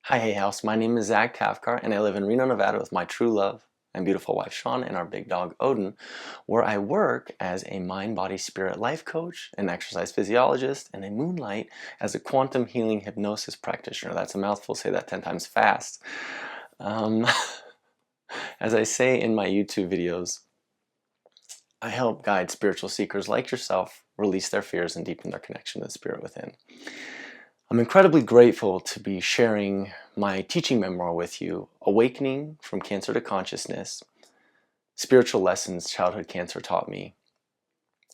Hi, hey house. My name is Zach Tavcar, and I live in Reno, Nevada with my true love and beautiful wife Shawn and our big dog Odin, where I work as a mind, body, spirit life coach, an exercise physiologist, and a moonlight as a quantum healing hypnosis practitioner. That's a mouthful. Say that 10 times fast. Um, as I say in my YouTube videos, I help guide spiritual seekers like yourself release their fears and deepen their connection to the spirit within. I'm incredibly grateful to be sharing my teaching memoir with you, Awakening from Cancer to Consciousness, Spiritual Lessons Childhood Cancer Taught Me.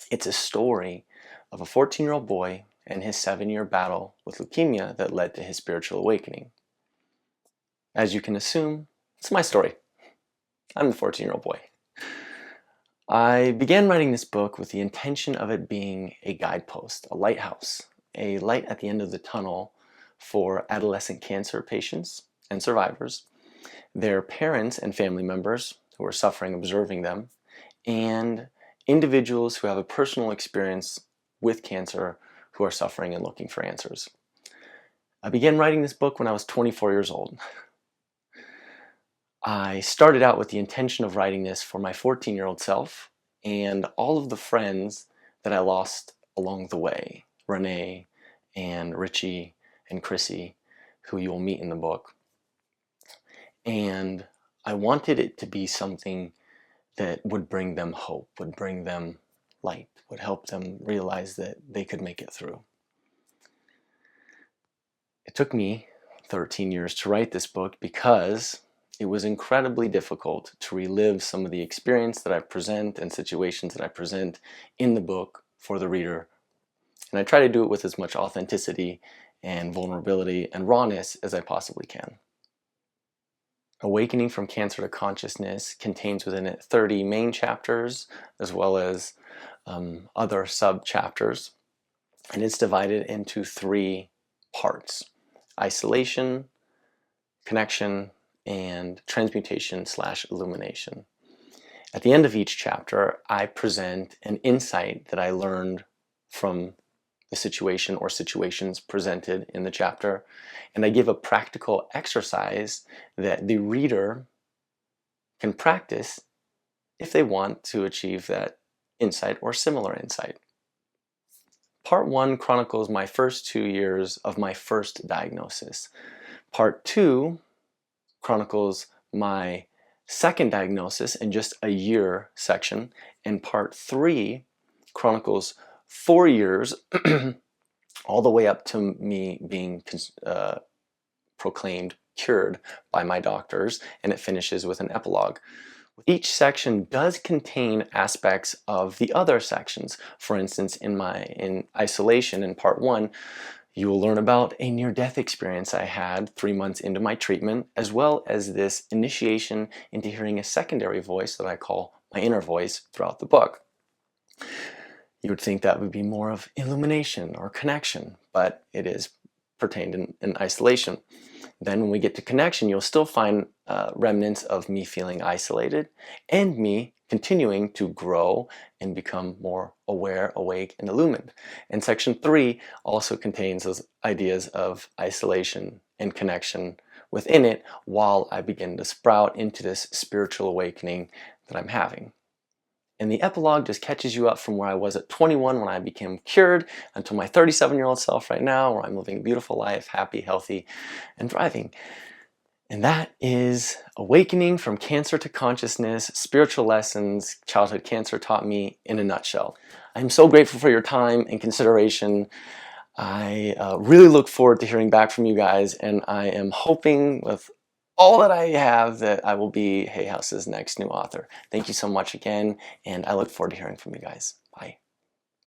It's a story of a 14-year-old boy and his 7-year battle with leukemia that led to his spiritual awakening. As you can assume, it's my story. I'm the 14-year-old boy. I began writing this book with the intention of it being a guidepost, a lighthouse, a light at the end of the tunnel for adolescent cancer patients and survivors, their parents and family members who are suffering observing them, and individuals who have a personal experience with cancer who are suffering and looking for answers. I began writing this book when I was 24 years old. I started out with the intention of writing this for my 14-year-old self and all of the friends that I lost along the way, Renee and Richie and Chrissy, who you will meet in the book. And I wanted it to be something that would bring them hope, would bring them light, would help them realize that they could make it through. It took me 13 years to write this book because it was incredibly difficult to relive some of the experience that I present and situations that I present in the book for the reader. And I try to do it with as much authenticity and vulnerability and rawness as I possibly can. Awakening from Cancer to Consciousness contains within it 30 main chapters as well as other sub-chapters. And it's divided into 3 parts: isolation, connection, and transmutation/illumination. At the end of each chapter, I present an insight that I learned from the situation or situations presented in the chapter, and I give a practical exercise that the reader can practice if they want to achieve that insight or similar insight. Part 1 chronicles my first 2 years of my first diagnosis. Part 2 chronicles my second diagnosis in just a year section, and part 3 chronicles 4 years all the way up to me being proclaimed cured by my doctors, and it finishes with an epilogue. Each section does contain aspects of the other sections. For instance, in isolation in part 1, you will learn about a near-death experience I had 3 months into my treatment, as well as this initiation into hearing a secondary voice that I call my inner voice throughout the book. You would think that would be more of illumination or connection, but it is pertained in isolation. Then when we get to connection, you'll still find remnants of me feeling isolated and me continuing to grow and become more aware, awake, and illumined. And section 3 also contains those ideas of isolation and connection within it while I begin to sprout into this spiritual awakening that I'm having. And the epilogue just catches you up from where I was at 21 when I became cured until my 37-year-old self right now, where I'm living a beautiful life, happy, healthy, and thriving. And that is Awakening from Cancer to Consciousness, Spiritual Lessons Childhood Cancer Taught Me in a nutshell. I'm so grateful for your time and consideration. I really look forward to hearing back from you guys, and I am hoping with all that I have that I will be Hay House's next new author. Thank you so much again, and I look forward to hearing from you guys.